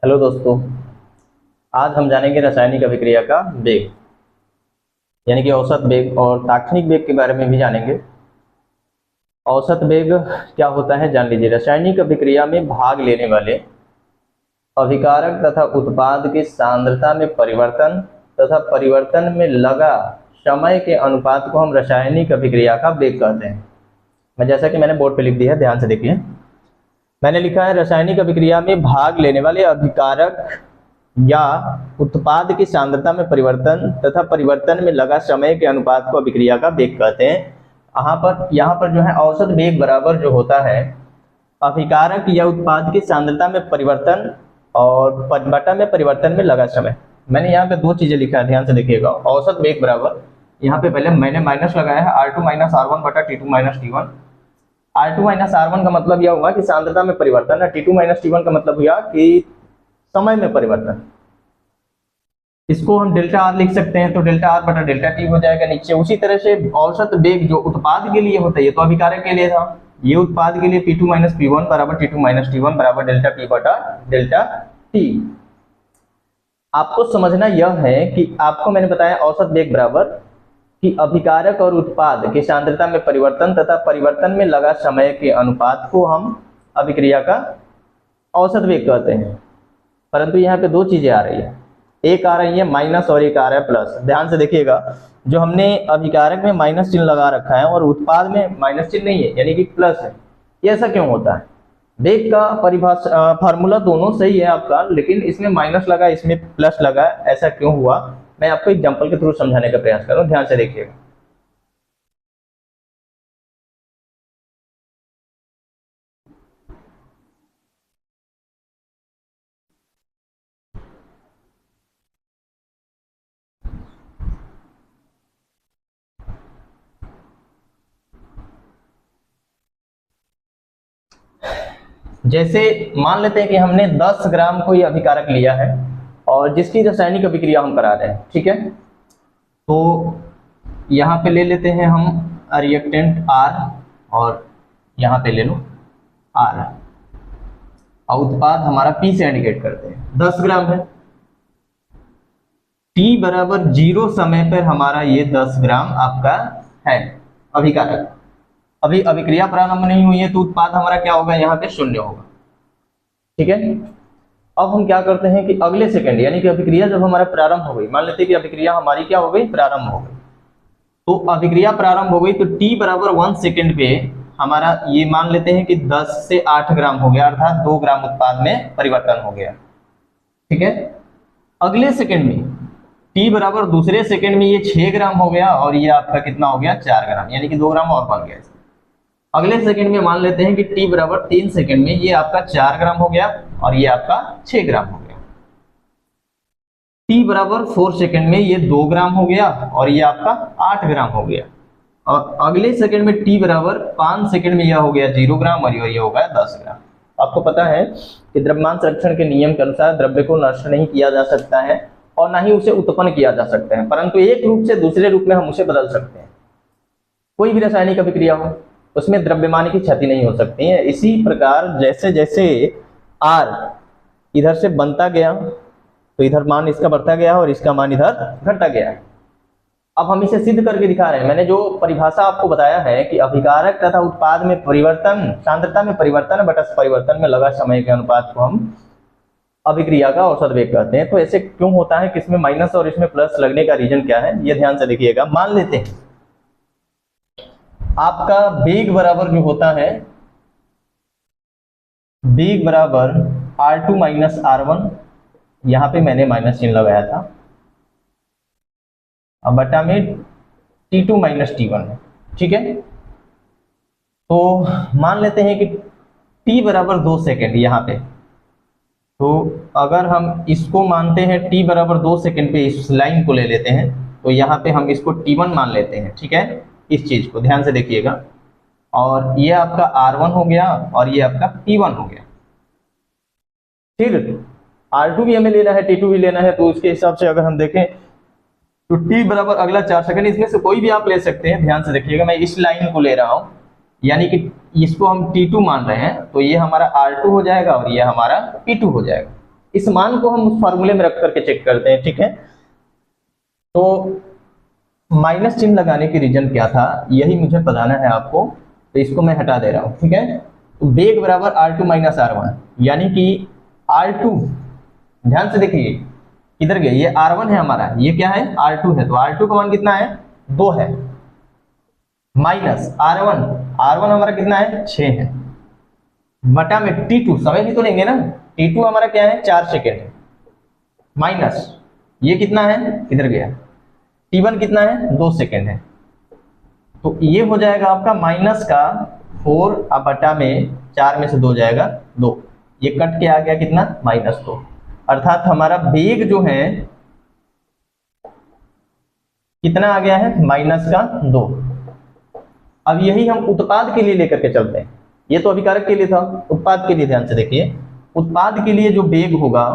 Hello दोस्तों। आज हम जानेंगे रासायनिक अभिक्रिया का वेग यानी कि औसत वेग और तात्क्षणिक वेग के बारे में भी जानेंगे। औसत वेग क्या होता है जान लीजिए। रासायनिक अभिक्रिया में भाग लेने वाले अभिकारक तथा उत्पाद की सांद्रता में परिवर्तन तथा परिवर्तन में लगा समय के अनुपात को हम रासायनिक अभिक्रिया का वेग कहते हैं। मैं जैसा कि मैंने बोर्ड पे लिख दिया है, ध्यान से देखिए। मैंने लिखा है रासायनिक अभिक्रिया में भाग लेने वाले अभिकारक या उत्पाद की सांद्रता में परिवर्तन तथा परिवर्तन में लगा समय के अनुपात को अभिक्रिया का वेग कहते हैं। यहाँ पर जो है औसत वेग बराबर जो होता है अभिकारक या उत्पाद की सांद्रता में परिवर्तन और बटा में परिवर्तन में लगा समय। मैंने यहाँ पे दो चीजें लिखा है, ध्यान से देखिएगा। औसत वेग बराबर, यहाँ पे पहले मैंने माइनस लगाया है R2 माइनस R1 बटा T2 minus T1। R2 minus R1 का मतलब यह हुआ कि सांद्रता में परिवर्तन है, T2 माइनस T1 का मतलब हुआ कि समय में परिवर्तन। इसको हम डेल्टा आर लिख सकते हैं, तो डेल्टा आर बटा डेल्टा टी हो जाएगा नीचे। उसी तरह से औसत वेग जो उत्पाद के लिए होता है, ये तो अभिकारक के लिए था, ये उत्पाद के लिए P2 माइनस P1 बराबर T2 माइनस T1 बराबर डेल्टा P बटा डेल्टा टी। आपको समझना यह है कि आपको मैंने बताया औसत वेग बराबर कि अभिकारक और उत्पाद की सांद्रता में परिवर्तन तथा परिवर्तन में लगा समय के अनुपात को हम अभिक्रिया का औसत वेग कहते हैं। परंतु यहाँ पे दो चीजें आ रही है, एक आ रही है माइनस और एक आ रहा है प्लस। ध्यान से देखिएगा, जो हमने अभिकारक में माइनस चिन्ह लगा रखा है और उत्पाद में माइनस चिन्ह नहीं है यानी कि प्लस है, ये ऐसा क्यों होता है? वेग का परिभाषा फार्मूला दोनों सही है आपका, लेकिन इसमें माइनस लगा इसमें प्लस लगा, ऐसा क्यों हुआ? मैं आपको एग्जाम्पल के थ्रू समझाने का प्रयास करूँ, ध्यान से देखिएगा। जैसे मान लेते हैं कि हमने 10 ग्राम कोई अभिकारक लिया है और जिसकी रासायनिक अभिक्रिया हम करा रहे हैं, ठीक है। तो यहाँ पे ले लेते हैं हम रिएक्टेंट R और यहाँ पे ले लो R और उत्पाद हमारा P से इंडिकेट करते हैं। 10 ग्राम है, T बराबर 0 समय पर हमारा ये 10 ग्राम आपका है अभिकारक। अभी अभिक्रिया प्रारंभ नहीं हुई है तो उत्पाद हमारा क्या होगा, यहाँ पे 0 होगा, ठीक है। अब हम क्या करते हैं कि अगले सेकंड यानी कि अभिक्रिया जब हमारा प्रारंभ हो गई, मान लेते हैं कि अभिक्रिया हमारी क्या हो गई, प्रारंभ हो गई। तो अभिक्रिया प्रारंभ हो गई तो t बराबर 1 सेकंड पे हमारा ये मान लेते हैं कि 10 से 8 ग्राम हो गया, अर्थात 2 ग्राम उत्पाद में परिवर्तन हो गया, ठीक है। अगले सेकंड में t बराबर दूसरे सेकंड में ये 6 ग्राम हो गया और ये आपका कितना हो गया, 4 ग्राम, यानी कि 2 ग्राम और बढ़ गया। अगले सेकंड में मान लेते हैं कि t बराबर 3 सेकंड में ये आपका 4 ग्राम हो गया और ये आपका 6 ग्राम हो गया। t बराबर 4 सेकंड में ये 2 ग्राम हो गया और ये आपका 8 ग्राम हो गया। और अगले सेकंड में t बराबर 5 सेकंड में यह हो गया 0 ग्राम और ये हो गया 10 ग्राम। आपको पता है कि द्रव्यमान संरक्षण के नियम के अनुसार द्रव्य को नष्ट नहीं किया जा सकता है और ना ही उसे उत्पन्न किया जा सकता है, परंतु एक रूप से दूसरे रूप में हम उसे बदल सकते हैं। कोई भी रासायनिक अभिक्रिया हो उसमें द्रव्यमान की क्षति नहीं हो सकती है। इसी प्रकार जैसे जैसे R इधर से बनता गया तो इधर मान इसका बढ़ता गया और इसका मान इधर घटता गया। अब हम इसे सिद्ध करके दिखा रहे हैं। मैंने जो परिभाषा आपको बताया है कि अभिकारक तथा उत्पाद में परिवर्तन, सांद्रता में परिवर्तन बटा परिवर्तन में लगा समय के अनुपात को हम अभिक्रिया का औसत वेग कहते हैं। तो ऐसे क्यों होता है, किसमें माइनस और इसमें प्लस लगने का रीजन क्या है, ये ध्यान से देखिएगा। मान लेते हैं आपका वेग बराबर जो होता है, वेग बराबर R2 माइनस R1, यहां पे मैंने माइनस चिन्ह लगाया था, अब बटा में T2 माइनस T1 है, ठीक है। तो मान लेते हैं कि t बराबर 2 सेकेंड यहाँ पे, तो अगर हम इसको मानते हैं t बराबर 2 सेकेंड पे, इस लाइन को ले लेते हैं तो यहाँ पे हम इसको T1 मान लेते हैं, ठीक है। इस चीज को ध्यान से देखिएगा। और ये आपका R1 हो गया और ये आपका T1 हो गया। फिर R2 भी हमें लेना है, T2 भी लेना है, तो उसके हिसाब से अगर हम देखें तो t बराबर अगला 4 सेकंड, इसमें से कोई भी आप ले सकते हैं। ध्यान से देखिएगा, मैं इस लाइन को ले रहा हूं, यानी कि इसको हम T2 मान रहे हैं, तो ये हमारा R2 हो जाएगा और ये हमारा P2 हो जाएगा। इस मान को हम उस फार्मूले में रख करके चेक करते हैं, ठीक है। तो माइनस चिन्ह लगाने की रीजन क्या था, यही मुझे बताना है आपको, तो इसको मैं हटा दे रहा हूं, ठीक है। तो वेग बराबर R2 माइनस R1, यानी कि R2, ध्यान से देखिए किधर गया, ये R1 है हमारा, ये क्या है R2 है, तो R2 का मान कितना है 2 है, माइनस R1 हमारा कितना है 6 है, बटा में T2, समय भी तो लेंगे ना, T2 हमारा क्या है 4 सेकेंड है, माइनस ये कितना है इधर गया, T1 कितना है 2 सेकेंड है, तो ये हो जाएगा आपका माइनस का 4 अब बटा में 4 में से 2 जाएगा 2, ये कट के आ गया कितना -2, अर्थात हमारा वेग जो है कितना आ गया है -2। अब यही हम उत्पाद के लिए लेकर के चलते हैं, ये तो अभिकारक के लिए था, उत्पाद के लिए ध्यान से देखिए, उत्पाद के लिए जो वेग होगा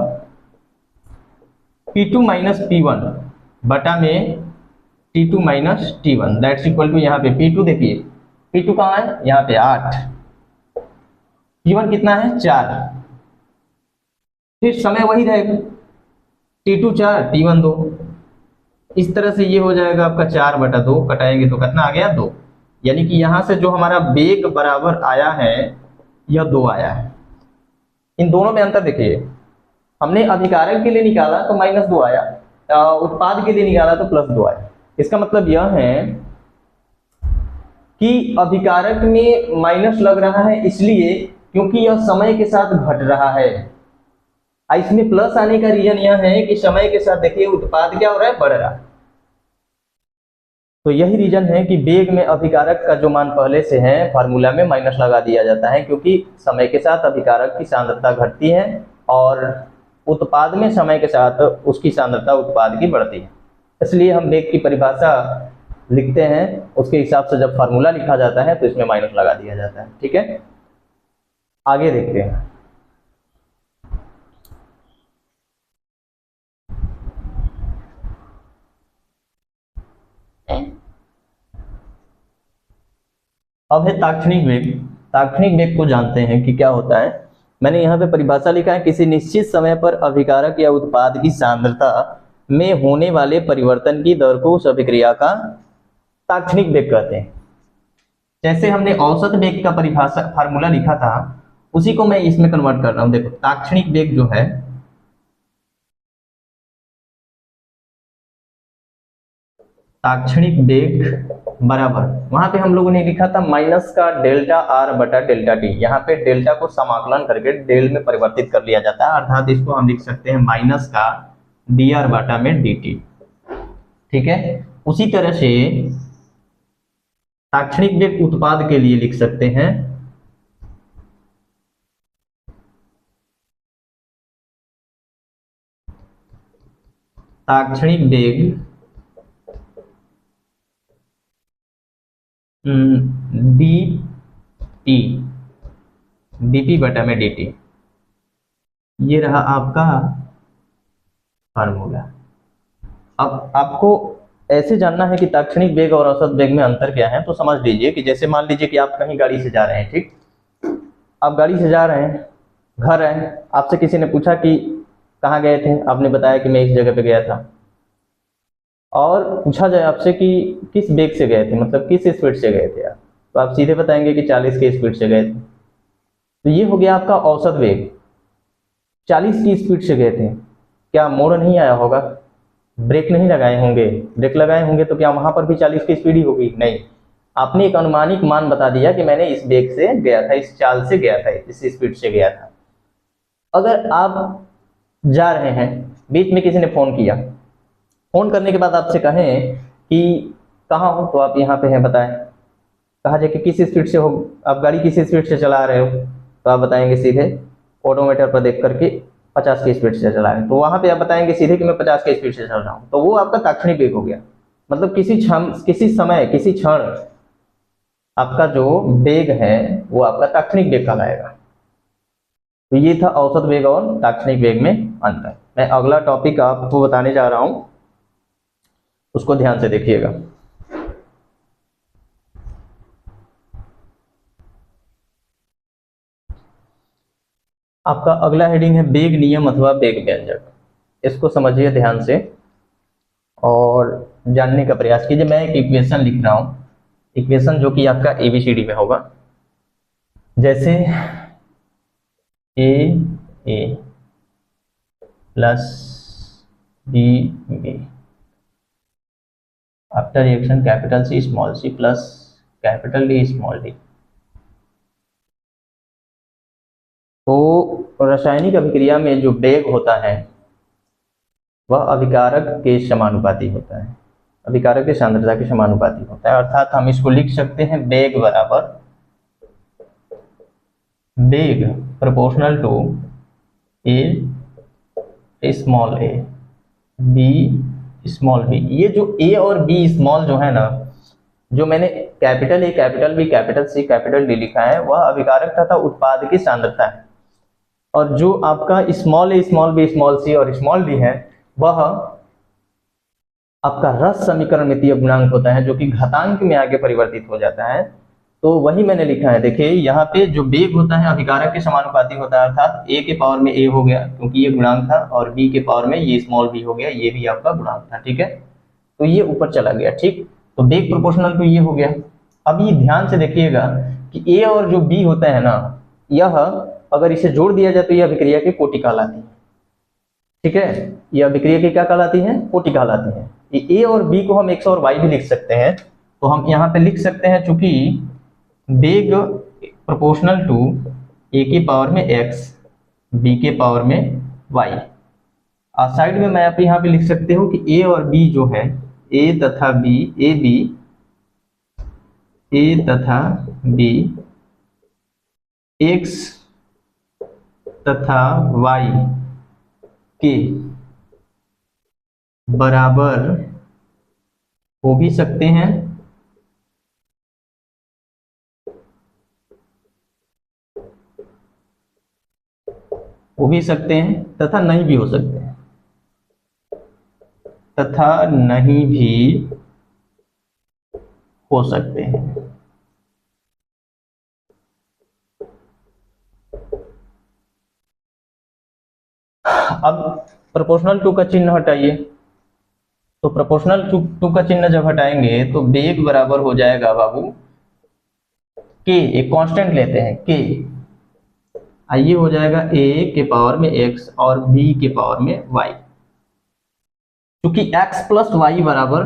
P2 माइनस P1 बटा में T2 minus T1 that's equal to, यहाँ पे P2 देखिए, P2 कहाँ है यहाँ पे 8, T1 कितना है 4, फिर समय वही रहेगा, T2 4 T1 2, इस तरह से ये हो जाएगा आपका 4 बटा 2, कटाएंगे तो कितना आ गया 2, यानी कि यहां से जो हमारा वेग बराबर आया है यह 2 आया है। इन दोनों में अंतर देखिए, हमने अभिकारक के लिए निकाला तो -2 आया, उत्पाद के लिए निकाला तो +2 आया। इसका मतलब यह है कि अभिकारक में माइनस लग रहा है इसलिए क्योंकि यह समय के साथ घट रहा है, इसमें प्लस आने का रीजन यह है कि समय के साथ देखिए उत्पाद क्या हो रहा है बढ़ रहा है, तो यही रीजन है कि वेग में अभिकारक का जो मान पहले से है फार्मूला में माइनस लगा दिया जाता है, क्योंकि समय के साथ अभिकारक की सांद्रता घटती है और उत्पाद में समय के साथ उसकी सांद्रता उत्पाद की बढ़ती है, इसलिए हम वेग की परिभाषा लिखते हैं उसके हिसाब से जब फार्मूला लिखा जाता है तो इसमें माइनस लगा दिया जाता है, ठीक है। आगे देखते हैं, अब है ताक्षणिक वेग। ताक्षणिक वेग को जानते हैं कि क्या होता है, मैंने यहाँ पे परिभाषा लिखा है, किसी निश्चित समय पर अभिकारक या उत्पाद की सांद्रता में होने वाले परिवर्तन की दर को उस अभिक्रिया का ताक्षणिक वेग कहते हैं। जैसे हमने औसत वेग का परिभाषा फार्मूला लिखा था उसी को मैं इसमें कन्वर्ट कर रहा हूं, देखो ताक्षणिक वेग जो है ताक्षणिक वेग बराबर, वहां पे हम लोगों ने लिखा था माइनस का डेल्टा आर बटा डेल्टा टी, यहाँ पे डेल्टा को समाकलन करके डेल में परिवर्तित कर लिया जाता है, अर्थात इसको हम लिख सकते हैं माइनस का डी आर बटा में डी टी, ठीक है। उसी तरह से ताक्षणिक वेग उत्पाद के लिए लिख सकते हैं ताक्षणिक वेग डी टी, डीपी बटा में डी टी, ये रहा आपका फार्मूला। अब आपको ऐसे जानना है कि ताक्षणिक वेग और औसत वेग में अंतर क्या है, तो समझ लीजिए कि जैसे मान लीजिए कि आप कहीं गाड़ी से जा रहे हैं, ठीक, आप गाड़ी से जा रहे हैं, घर आए, आपसे किसी ने पूछा कि कहाँ गए थे, आपने बताया कि मैं इस जगह पे गया था, और पूछा जाए आपसे कि किस वेग से गए थे, मतलब किस स्पीड से गए थे आप, तो आप सीधे बताएंगे कि 40 की स्पीड से गए थे, तो ये हो गया आपका औसत वेग, 40 की स्पीड से गए थे, क्या मोड़ नहीं आया होगा, ब्रेक नहीं लगाए होंगे, ब्रेक लगाए होंगे तो क्या वहां पर भी 40 की स्पीड ही होगी, नहीं, आपने एक अनुमानिक मान बता दिया कि मैंने इस वेग से गया था, इस चाल से गया था, इस स्पीड से गया था। अगर आप जा रहे हैं, बीच में किसी ने फोन किया, फोन करने के बाद आपसे कहें कि कहाँ हो, तो आप यहाँ पे हैं बताएं, कहा जाए कि किस स्पीड से हो, आप गाड़ी किस स्पीड से चला रहे हो, तो आप बताएंगे सीधे ऑडोमीटर पर देख करके 50 की स्पीड से चला रहे हैं, तो वहां पे आप बताएंगे सीधे कि मैं 50 की स्पीड से चल रहा हूं, तो वो आपका ताक्षणिक वेग हो गया, मतलब किसी समय किसी क्षण आपका जो वेग है वो आपका ताक्षणिक वेग कहलाएगा। तो ये था औसत वेग और ताक्षणिक वेग में अंतर। मैं अगला टॉपिक आपको बताने जा रहा हूं, उसको ध्यान से देखिएगा। आपका अगला हेडिंग है वेग नियम अथवा वेग व्यंजक। इसको समझिए ध्यान से और जानने का प्रयास कीजिए। मैं एक इक्वेशन लिख रहा हूँ, इक्वेशन जो कि आपका एबीसीडी में होगा। जैसे A A plus B B after reaction capital C small C plus capital D small D. तो रासायनिक अभिक्रिया में जो वेग होता है वह अभिकारक के समानुपाती होता है, अभिकारक की सांद्रता के समानुपाती होता है। अर्थात हम इसको लिख सकते हैं वेग बराबर वेग proportional to a small a b small b. ये जो ए और बी स्मॉल जो है ना, जो मैंने capital A capital B capital C capital D लिखा है, वह अभिकारक तथा उत्पाद की सांद्रता है। और जो आपका स्मॉल ए स्मॉल बी स्मॉल सी और स्मॉल डी है वह आपका रस समीकरण मितीय गुणांक होता है, जो कि घातांक में आगे परिवर्तित हो जाता है। तो वही मैंने लिखा है। देखिए यहाँ पे जो वेग होता है अभिकारक के समानुपाती होता है, अर्थात ए के पावर में ए हो गया क्योंकि ये गुणांक था, और बी के पावर में ये स्मॉल बी हो गया, ये भी आपका गुणांक था। ठीक है, तो ये ऊपर चला गया। ठीक, तो वेग प्रोपोर्शनल टू ये हो गया। अब ये ध्यान से देखिएगा कि ए और जो बी होता है ना, यह अगर इसे जोड़ दिया जाए तो यह अभिक्रिया की कोटि कहलाती है। ठीक है, यह अभिक्रिया की क्या कहलाती है? कोटि कहलाती है। ए और बी को हम एक्स और वाई भी लिख सकते हैं। तो हम यहाँ पे लिख सकते हैं, चूंकि वेग प्रोपोर्शनल टू ए की पावर में एक्स बी के पावर में वाई। साइड में मैं आप यहाँ पे लिख सकते हो कि ए और बी जो है, ए तथा बी, ए तथा बी एक्स तथा वाई के बराबर हो भी सकते हैं तथा नहीं भी हो सकते हैं, तथा नहीं भी हो सकते हैं। अब प्रोपोर्शनल टू का चिन्ह हटाइए। तो प्रोपोर्शनल टू का चिन्ह जब हटाएंगे तो वेग बराबर हो जाएगा बाबू के, एक कांस्टेंट लेते हैं के, आइए हो जाएगा ए के पावर में एक्स और बी के पावर में वाई। क्योंकि एक्स प्लस वाई बराबर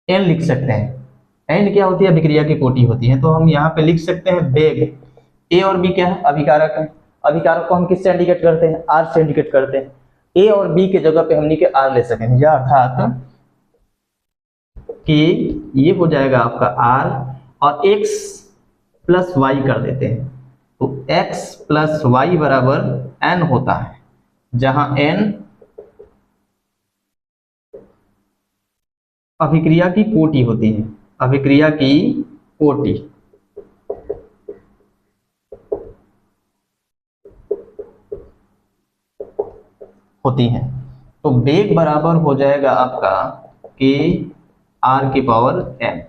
एन लिख सकते हैं। एन क्या होती है? अभिक्रिया की कोटि होती है। तो हम यहाँ पे लिख सकते हैं वेग, ए और बी क्या है? अभिकारक है। अभिकारक को हम किससे इंडिकेट करते हैं? आर से इंडिकेट करते हैं। ए और बी के जगह पे हमने के आर ले सकें, या अर्थात कि ये हो जाएगा आपका आर और एक्स प्लस वाई कर देते हैं। तो एक्स प्लस वाई बराबर एन होता है, जहां एन अभिक्रिया की कोटि होती है, अभिक्रिया की कोटि होती है। तो वेग बराबर हो जाएगा आपका के आर की पावर एन।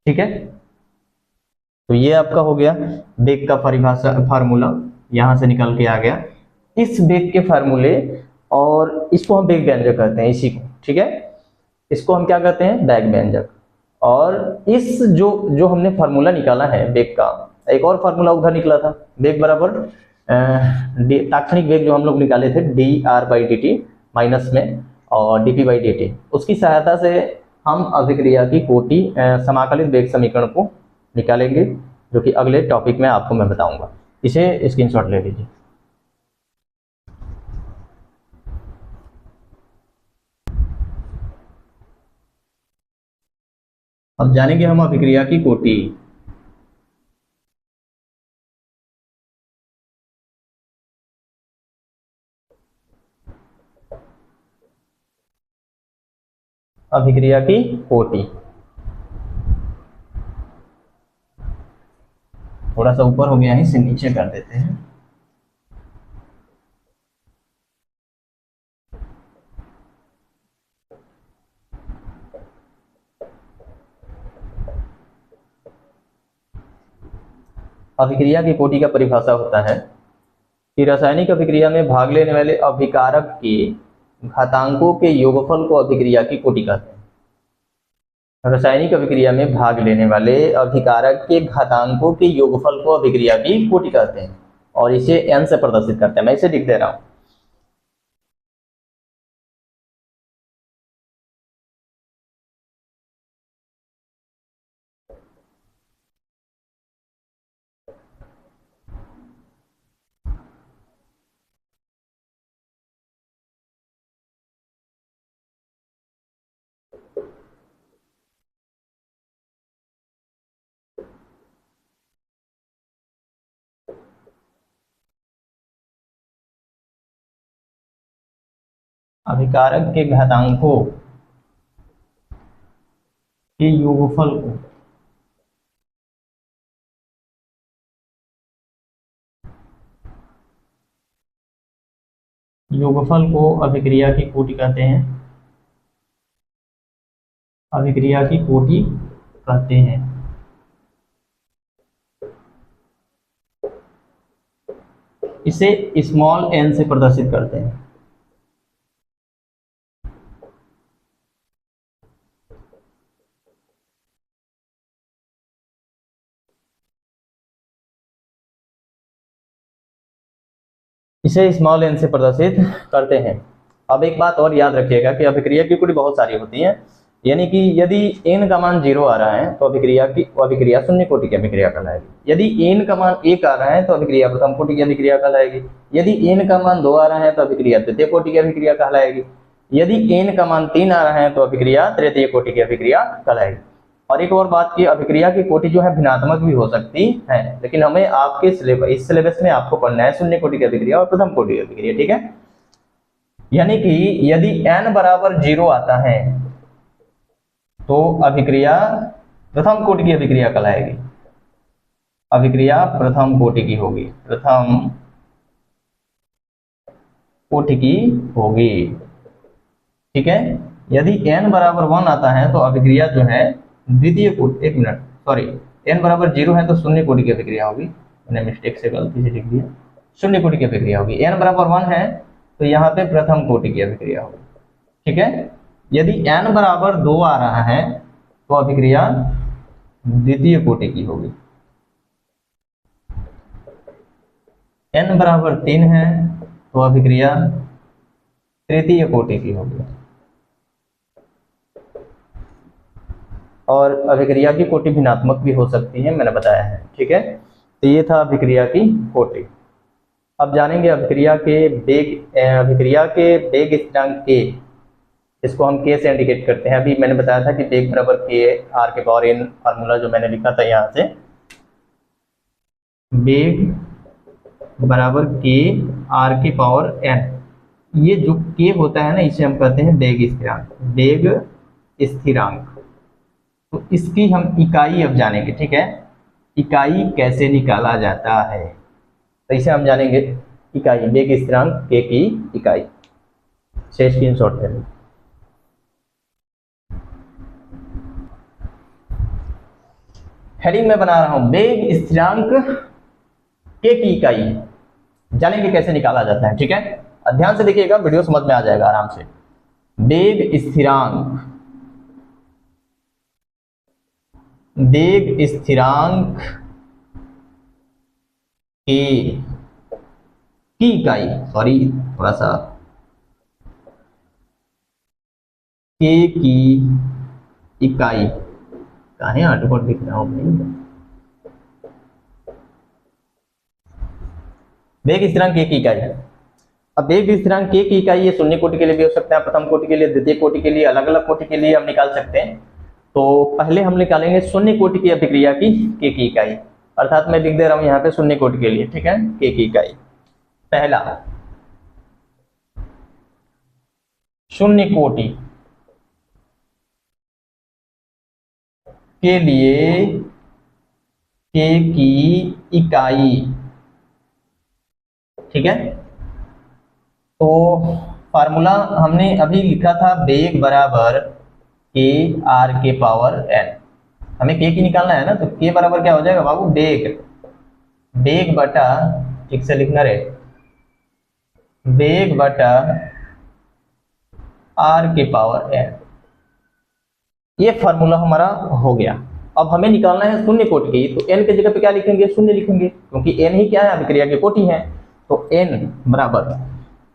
ठीक है, तो ये आपका हो गया वेग का परिभाषा फार्मूला, यहां से निकल के आ गया। इस वेग के फार्मूले, और इसको हम वेग व्यंजक कहते हैं इसी को। ठीक है, इसको हम क्या कहते हैं? वेग व्यंजक। और इस जो जो हमने फार्मूला निकाला है वेग का, एक और फार्मूला उधर निकला था, वेग बराबर तात्क्षणिक वेग जो हम लोग निकाले थे D R by D T minus में और D P by D T, उसकी सहायता से हम अभिक्रिया की कोटि समाकलित वेग समीकरण को निकालेंगे, जो कि अगले टॉपिक में आपको मैं बताऊंगा। इसे स्क्रीनशॉट ले लीजिए। अब जानेंगे हम अभिक्रिया की कोटि। अभिक्रिया की कोटि थोड़ा सा ऊपर हो गया है, इसे नीचे कर देते हैं। अभिक्रिया की कोटि का परिभाषा होता है कि रासायनिक अभिक्रिया में भाग लेने वाले अभिकारक के घातांकों के योगफल को अभिक्रिया की कोटि कहते हैं। रासायनिक अभिक्रिया में भाग लेने वाले अभिकारक के घातांकों के योगफल को अभिक्रिया की कोटि कहते हैं और इसे n से प्रदर्शित करते हैं। मैं इसे लिख दे रहा हूं। अभिकारक के घातांकों के योगफल को अभिक्रिया की कोटि कहते हैं। अभिक्रिया की कोटि कहते हैं। इसे स्मॉल n से प्रदर्शित करते हैं। इसे स्मॉल n से प्रदर्शित करते हैं। अब एक बात और याद रखिएगा कि अभिक्रिया की कोटि बहुत सारी होती है, यानी कि यदि n का मान 0 आ रहा है तो अभिक्रिया शून्य कोटि की अभिक्रिया कहलाएगी। यदि n का मान 1 आ रहा है तो अभिक्रिया प्रथम कोटि की अभिक्रिया कहलाएगी। यदि n का मान 2 आ रहा है तो अभिक्रिया द्वितीय कोटि की अभिक्रिया कहलाएगी। यदि n का मान 3 आ रहा है तो अभिक्रिया तृतीय कोटि की अभिक्रिया कहलाएगी। और एक और बात की, अभिक्रिया की कोटि जो है भिन्नात्मक भी हो सकती है, लेकिन हमें आपके इस सिलेबस में आपको पढ़ना है शून्य कोटि की अभिक्रिया और प्रथम कोटि की अभिक्रिया, ठीक है। यानी कि यदि n बराबर 0 आता है तो अभिक्रिया प्रथम कोटि की अभिक्रिया कहलाएगी। अभिक्रिया प्रथम कोटि की होगी, प्रथम कोटि की होगी, ठीक है। यदि n बराबर 1 आता है तो अभिक्रिया जो है द्वितीय कोटि, n बराबर 0 है तो शून्य कोटि की अभिक्रिया होगी। मैंने मिस्टेक से गलती से लिख दिया, शून्य कोटि की अभिक्रिया होगी। n बराबर 1 है तो यहाँ पे प्रथम कोटि की अभिक्रिया होगी, ठीक है। यदि n बराबर 2 आ रहा है तो अभिक्रिया द्वितीय कोटि की होगी। n बराबर 3 है तो अभिक्रिया तृतीय कोटि की होगी। और अभिक्रिया की कोटि भिन्नात्मक भी हो सकती है, मैंने बताया है, ठीक है। तो ये था अभिक्रिया की कोटि। अब जानेंगे अभिक्रिया के वेग स्थिरांक के, इसको हम k से इंडिकेट करते हैं। अभी मैंने बताया था कि वेग बराबर k r के पावर n, फार्मूला जो मैंने लिखा था यहाँ से, वेग बराबर k r के पावर n। ये जो k होता है ना, इसे हम कहते हैं वेग स्थिरांक, वेग स्थिरांक। तो इसकी हम इकाई अब जानेंगे, ठीक है। इकाई कैसे निकाला जाता है तो इसे हम जानेंगे। इकाई वेग स्थिरांक k की इकाई से स्क्रीनशॉट ले लें। हेडिंग में बना रहा हूं वेग स्थिरांक k की इकाई जानेंगे कैसे निकाला जाता है, ठीक है। ध्यान से देखिएगा, वीडियो समझ में आ जाएगा आराम से। वेग स्थिरांक की इकाई, थोड़ा सा k की इकाई कहाँ आर्टिकल दिख रहा हूं। वेग स्थिरांक k की इकाई है। अब वेग स्थिरांक k की इकाई ये शून्य कोटि के लिए भी हो सकता है, प्रथम कोटि के लिए, द्वितीय कोटि के लिए, अलग अलग कोटि के लिए हम निकाल सकते हैं। तो पहले हम निकालेंगे शून्य कोटि की अभिक्रिया की k की इकाई, अर्थात मैं लिख दे रहा हूं यहाँ पे शून्य कोटि के लिए, ठीक है, k की इकाई। पहला, शून्य कोटि के लिए k की इकाई, ठीक है। तो फार्मूला हमने अभी लिखा था, वेग बराबर k r के पावर n। हमें k की निकालना है ना, तो k बराबर क्या हो जाएगा बाबू, वेग बेग बटा, ठीक से लिखना रे, बेग बटा आर की पावर एन। ये फार्मूला हमारा हो गया। अब हमें निकालना है शून्य कोटि की, तो एन की जगह पे क्या लिखेंगे, शून्य लिखेंगे, क्योंकि एन ही क्या है, अभिक्रिया की कोटि है। तो एन बराबर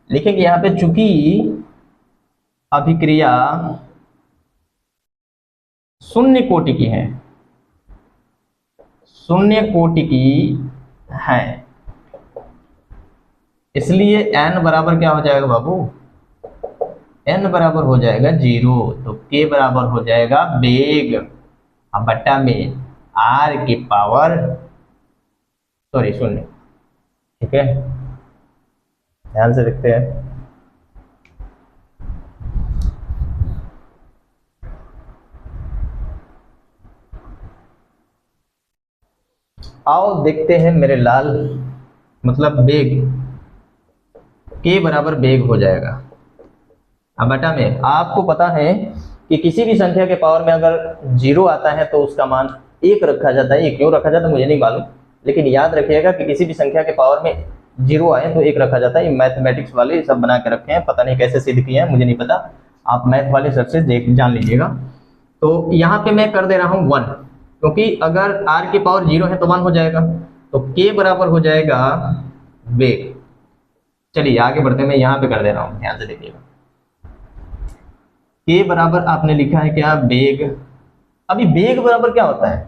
लिखेंगे यहाँ पे, चूंकि अभिक्रिया शून्य कोटि की है, शून्य कोटि की है, इसलिए एन बराबर क्या हो जाएगा बाबू, एन बराबर हो जाएगा 0। तो के बराबर हो जाएगा बेग बट्टा में आर की पावर, सॉरी शून्य। ठीक है, ध्यान से देखते हैं। आओ देखते हैं मेरे लाल, मतलब बेग के बराबर बेग हो जाएगा। अब बटा में आपको पता है कि किसी भी संख्या के पावर में अगर 0 आता है तो उसका मान 1 रखा जाता है। ये क्यों रखा जाता है मुझे नहीं मालूम, लेकिन याद रखिएगा कि किसी भी संख्या के पावर में 0 आए तो 1 रखा जाता है। ये मैथमेटिक्स वाले सब बना के रखे हैं, पता नहीं कैसे सिद्ध किए हैं, मुझे नहीं पता, आप मैथ वाले सर से देख जान लीजिएगा। तो यहाँ पे मैं कर दे रहा हूँ 1, क्योंकि अगर r की पावर 0 है तो 1 हो जाएगा, तो k बराबर हो जाएगा बेग। चलिए आगे बढ़ते, मैं यहाँ पे कर दे रहा हूँ, ध्यान से देखिएगा। k बराबर आपने लिखा है क्या, बेग। अभी बेग बराबर क्या होता है,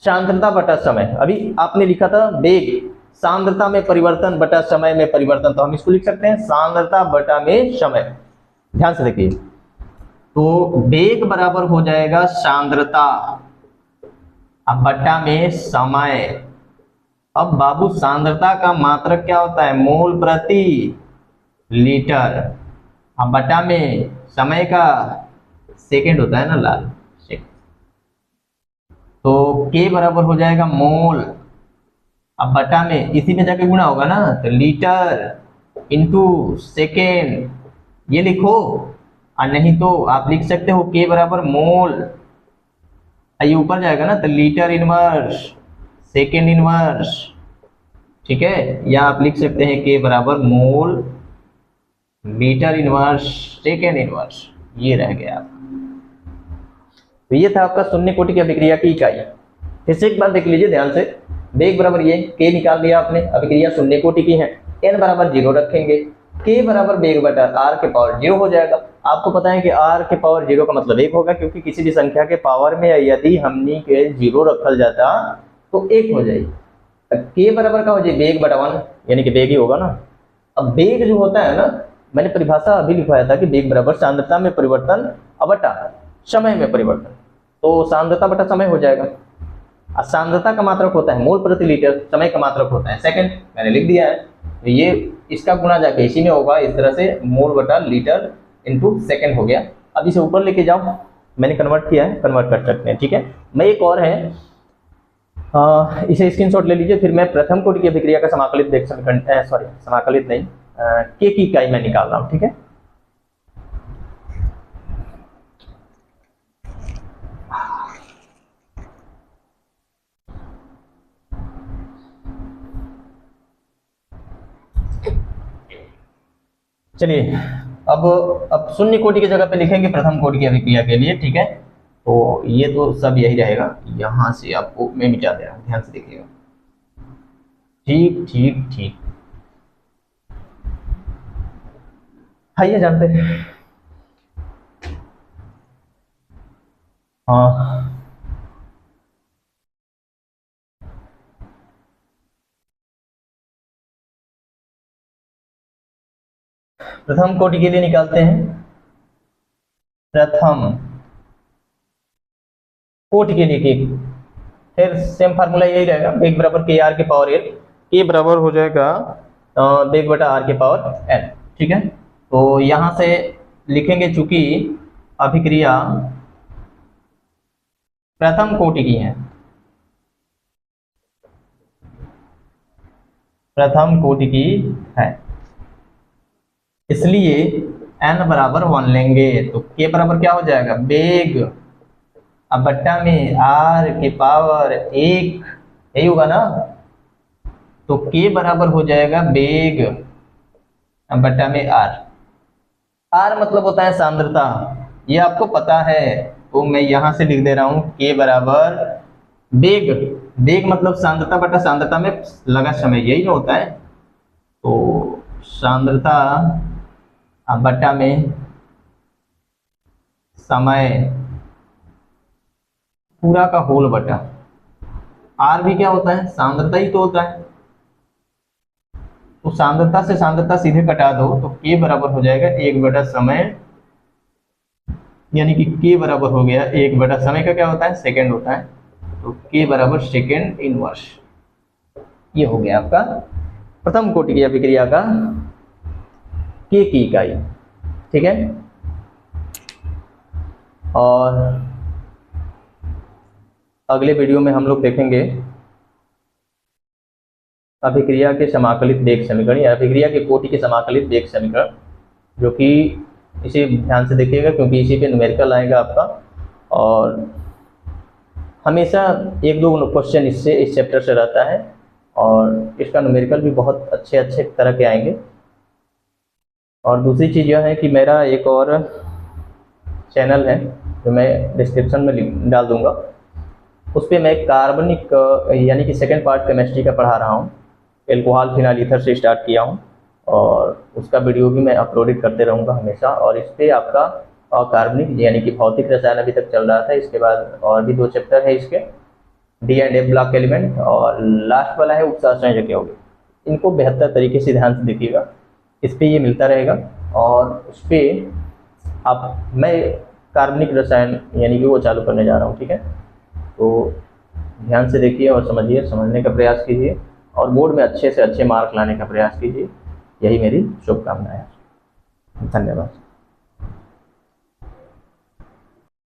सांद्रता बटा समय। अभी आपने लिखा था बेग सांद्रता में परिवर्तन बटा समय में परिवर्तन, तो हम इसको लिख सकते हैं सांद्रता बटा में समय। ध्यान से देखिए, तो बेग बराबर हो जाएगा सांद्रता अब बटा में समय। अब बाबू सांद्रता का मात्रक क्या होता है, मोल प्रति लीटर, अब बटा में समय का सेकंड होता है ना लाल, सेकंड। तो के बराबर हो जाएगा मोल, अब बटा में इसी में जाके गुणा होगा ना, तो लीटर इंटू सेकेंड, ये लिखो। और नहीं तो आप लिख सकते हो के बराबर मोल, ये ऊपर जाएगा ना, तो लीटर इनवर्स सेकेंड इनवर्स। ठीक है, या आप लिख सकते हैं के बराबर मोल मीटर इनवर्स सेकेंड इनवर्स, ये रह गया। तो ये था आपका शून्य कोटि की अभिक्रिया की इकाई। फिर से एक बार देख लीजिए ध्यान से, बेग बराबर ये के निकाल लिया आपने, अभिक्रिया शून्य कोटि की है, एन बराबर 0 रखेंगे, के बराबर बेग बटा आर के पावर 0 हो जाएगा। आपको पता है कि आर के पावर 0 का मतलब 1 होगा, क्योंकि किसी भी संख्या के पावर में यदि हमनी के 0 रखल जाता तो 1 हो जाएगी। के बराबर का हो जाए बेग बटा 1, यानी कि बेग ही होगा ना। अब बेग जो होता है ना, मैंने परिभाषा अभी लिखवाया था कि बेग बराबर सांद्रता में परिवर्तन बटा समय में परिवर्तन, तो सांद्रता बटा समय हो जाएगा। और सांद्रता का मात्रक होता है मोल प्रति लीटर, समय का मात्रक होता है सेकंड, मैंने लिख दिया है। तो ये इसका गुणा जाके इसी में होगा, इस तरह से मोल बटा लीटर इंटू सेकेंड हो गया। अब इसे ऊपर लेके जाओ, मैंने कन्वर्ट किया है, कन्वर्ट कर सकते हैं। ठीक है, मैं एक और है, इसे स्क्रीनशॉट ले लीजिए, फिर मैं प्रथम कोटि की अभिक्रिया का समाकलित देख सकते, सॉरी समाकलित नहीं, के की इकाई मैं निकाल रहा हूँ। ठीक है, चलिए अब शून्य कोटि की जगह पे लिखेंगे प्रथम कोटि की अभिक्रिया के लिए। ठीक है, तो ये तो सब यही रहेगा, यहां से आपको मैं मिटा दे रहा हूं, ध्यान से देखिएगा। ठीक ठीक ठीक, आइए जानते हैं। हाँ, प्रथम कोटि के लिए निकालते हैं, प्रथम कोटि के लिए के, फिर सेम फार्मूला यही रहेगा, बेग बराबर के आर के पावर एन, के बराबर हो जाएगा बेग बटा आर के पावर एन। ठीक है, तो यहां से लिखेंगे, चूंकि अभिक्रिया प्रथम कोटि की है, प्रथम कोटि की है, इसलिए n बराबर 1 लेंगे। तो के बराबर क्या हो जाएगा, बेग अब बट्टा में आर के पावर 1, यही होगा ना। तो के बराबर हो जाएगा वेग बटा में आर। आर मतलब होता है सांद्रता, ये आपको पता है, तो मैं यहां से लिख दे रहा हूं के बराबर वेग। वेग मतलब सांद्रता बटा सांद्रता में लगा समय, यही ना होता है। तो सांद्रता बटा में समय पूरा का होल बटा आर भी क्या होता है, सांद्रता ही तो होता है। तो सांद्रता से सांद्रता सीधे कटा दो तो के बराबर हो जाएगा 1 बटा समय, यानी कि के बराबर हो गया 1 बटा समय का क्या होता है, सेकेंड होता है। तो के बराबर सेकेंड इनवर्स। ये हो गया आपका प्रथम कोटि की अभिक्रिया का के की इकाई। ठीक है, और अगले वीडियो में हम लोग देखेंगे अभिक्रिया के समाकलित वेग समीकरण या अभिक्रिया के कोटि के समाकलित वेग समीकरण, जो कि इसे ध्यान से देखिएगा क्योंकि इसी पे न्यूमेरिकल आएगा आपका। और हमेशा 1-2 क्वेश्चन इससे इस चैप्टर से रहता है और इसका न्यूमेरिकल भी बहुत अच्छे अच्छे तरह के आएंगे। और दूसरी चीज़ यह है कि मेरा एक और चैनल है जो मैं डिस्क्रिप्शन में डाल दूंगा, उस पर मैं कार्बनिक यानी कि सेकेंड पार्ट केमिस्ट्री का पढ़ा रहा हूँ। एल्कोहल फिनाइल ईथर से स्टार्ट किया हूँ और उसका वीडियो भी मैं अपलोडेड करते रहूँगा हमेशा। और इस पर आपका कार्बनिक यानी कि भौतिक रसायन अभी तक चल रहा था, इसके बाद और भी 2 चैप्टर है इसके, D and A block element, और लास्ट वाला है उपसंयोजक यौगिक। इनको बेहतर तरीके से ध्यान से देखिएगा, इस पर ये मिलता रहेगा। और उस पर आप मैं कार्बनिक रसायन यानी कि वो चालू करने जा रहा हूँ। ठीक है, तो ध्यान से देखिए और समझिए, समझने का प्रयास कीजिए और बोर्ड में अच्छे से अच्छे मार्क लाने का प्रयास कीजिए। यही मेरी शुभकामनाएं है। धन्यवाद।